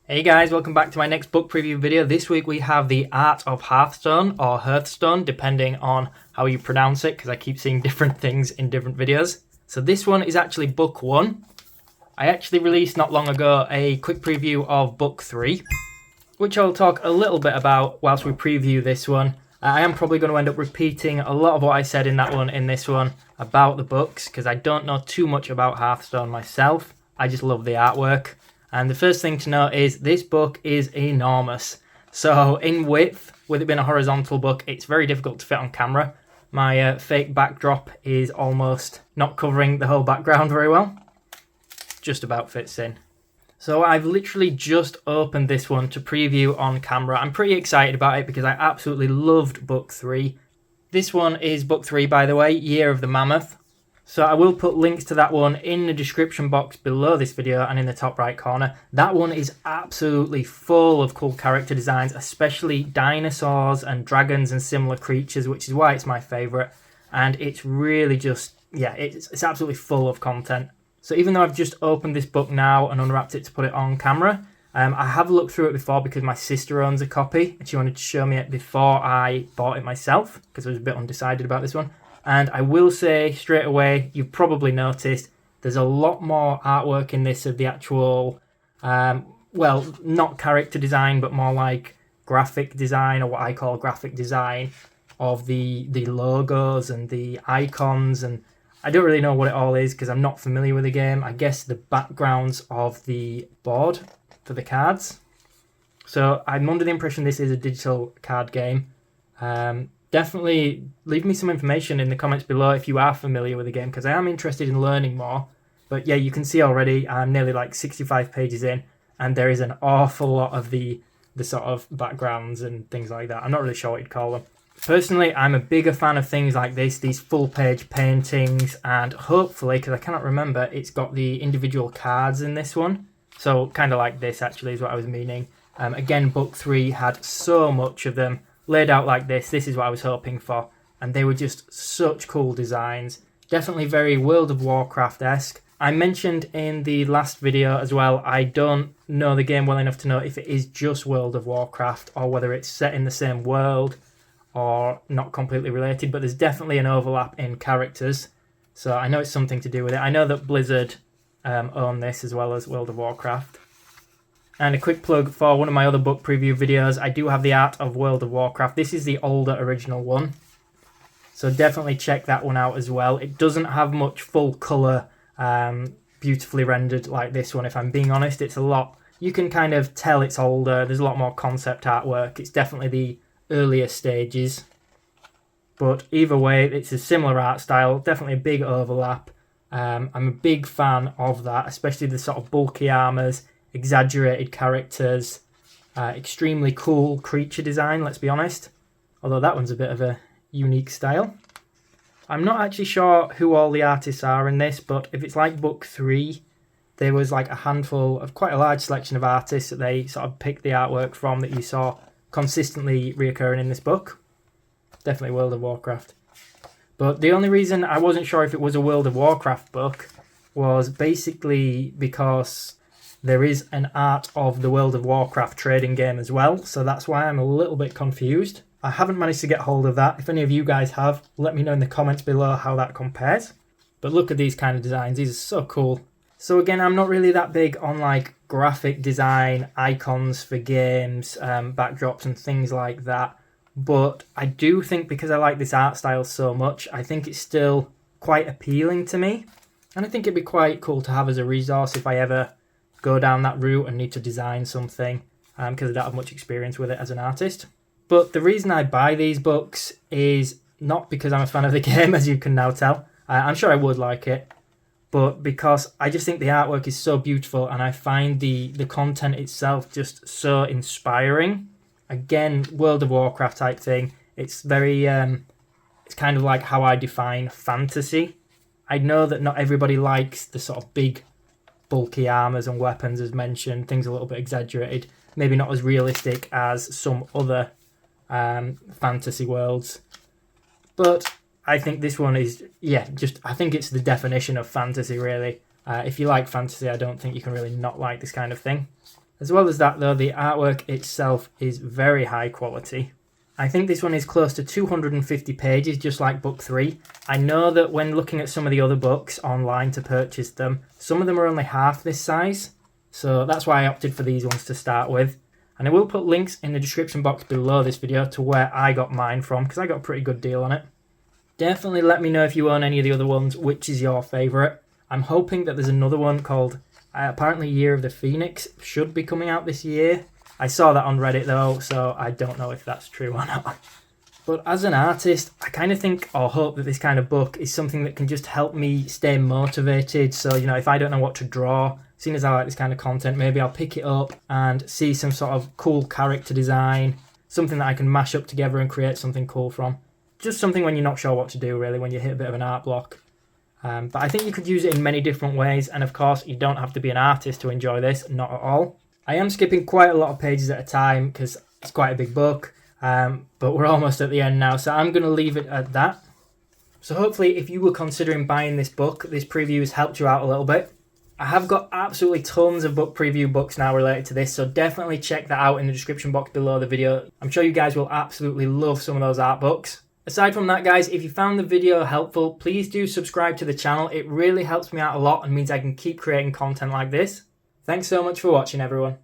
Hey guys, welcome back to my next book preview video. This week we have the Art of Hearthstone, or Hearthstone, depending on how you pronounce it, because I keep seeing different things in different videos. So this one is actually book 1. I actually released not long ago a quick preview of book 3, which I'll talk a little bit about whilst we preview this one. I am probably going to end up repeating a lot of what I said in that one in this one about the books, because I don't know too much about Hearthstone myself. I just love the artwork. And the first thing to note is this book is enormous. So in width, with it being a horizontal book, it's very difficult to fit on camera. My fake backdrop is almost not covering the whole background very well. Just about fits in. So I've literally just opened this one to preview on camera. I'm pretty excited about it because I absolutely loved book 3. This one is book 3, by the way, Year of the Mammoth. So I will put links to that one in the description box below this video and in the top right corner. That one is absolutely full of cool character designs, especially dinosaurs and dragons and similar creatures, which is why it's my favourite. And it's really just, yeah, it's absolutely full of content. So even though I've just opened this book now and unwrapped it to put it on camera, I have looked through it before because my sister owns a copy and she wanted to show me it before I bought it myself because I was a bit undecided about this one. And I will say straight away, you've probably noticed, there's a lot more artwork in this of the actual, well, not character design, but more like graphic design, or what I call graphic design, of the logos and the icons. And I don't really know what it all is because I'm not familiar with the game. I guess the backgrounds of the board for the cards. So I'm under the impression this is a digital card game. Definitely leave me some information in the comments below if you are familiar with the game, because I am interested in learning more. But yeah, you can see already I'm nearly like 65 pages in, and there is an awful lot of the sort of backgrounds and things like that. I'm not really sure what you'd call them. Personally, I'm a bigger fan of things like this, these full page paintings, and hopefully, because I cannot remember, it's got the individual cards in this one. So kind of like this actually is what I was meaning. Again, book 3 had so much of them laid out like this. This is what I was hoping for, and they were just such cool designs. Definitely very World of Warcraft-esque. I mentioned in the last video as well, I don't know the game well enough to know if it is just World of Warcraft or whether it's set in the same world or not completely related, but there's definitely an overlap in characters, so I know it's something to do with it. I know that Blizzard own this as well as World of Warcraft. And a quick plug for one of my other book preview videos. I do have the Art of World of Warcraft. This is the older original one. So definitely check that one out as well. It doesn't have much full colour, beautifully rendered like this one, if I'm being honest. It's a lot, you can kind of tell it's older. There's a lot more concept artwork. It's definitely the earlier stages. But either way, it's a similar art style. Definitely a big overlap. I'm a big fan of that, especially the sort of bulky armours, exaggerated characters, extremely cool creature design, let's be honest, although that one's a bit of a unique style. I'm not actually sure who all the artists are in this, but if it's like book 3, there was like a handful of quite a large selection of artists that they sort of picked the artwork from that you saw consistently reoccurring in this book. Definitely World of Warcraft. But the only reason I wasn't sure if it was a World of Warcraft book was basically because there is an Art of the World of Warcraft trading game as well, so that's why I'm a little bit confused. I haven't managed to get hold of that. If any of you guys have, let me know in the comments below how that compares. But look at these kind of designs, these are so cool. So again, I'm not really that big on like graphic design, icons for games, backdrops and things like that. But I do think because I like this art style so much, I think it's still quite appealing to me. And I think it'd be quite cool to have as a resource if I ever go down that route and need to design something, because I don't have much experience with it as an artist. But the reason I buy these books is not because I'm a fan of the game, as you can now tell. I'm sure I would like it, but because I just think the artwork is so beautiful and I find the content itself just so inspiring. Again, World of Warcraft type thing. It's very, it's kind of like how I define fantasy. I know that not everybody likes the sort of big bulky armors and weapons as mentioned, things a little bit exaggerated, maybe not as realistic as some other fantasy worlds, but I think this one is, I think it's the definition of fantasy really. If you like fantasy, I don't think you can really not like this kind of thing. As well as that though, the artwork itself is very high quality. I think this one is close to 250 pages, just like book 3. I know that when looking at some of the other books online to purchase them, some of them are only half this size. So that's why I opted for these ones to start with. And I will put links in the description box below this video to where I got mine from, because I got a pretty good deal on it. Definitely let me know if you own any of the other ones, which is your favourite. I'm hoping that there's another one called, apparently Year of the Phoenix, should be coming out this year. I saw that on Reddit though, so I don't know if that's true or not. But as an artist, I kind of think or hope that this kind of book is something that can just help me stay motivated. So, you know, if I don't know what to draw, seeing as I like this kind of content, maybe I'll pick it up and see some sort of cool character design, something that I can mash up together and create something cool from. Just something when you're not sure what to do, really, when you hit a bit of an art block. But I think you could use it in many different ways, and of course, you don't have to be an artist to enjoy this, not at all. I am skipping quite a lot of pages at a time because it's quite a big book, but we're almost at the end now, so I'm going to leave it at that. So hopefully, if you were considering buying this book, this preview has helped you out a little bit. I have got absolutely tons of book preview books now related to this, so definitely check that out in the description box below the video. I'm sure you guys will absolutely love some of those art books. Aside from that, guys, if you found the video helpful, please do subscribe to the channel. It really helps me out a lot and means I can keep creating content like this. Thanks so much for watching, everyone.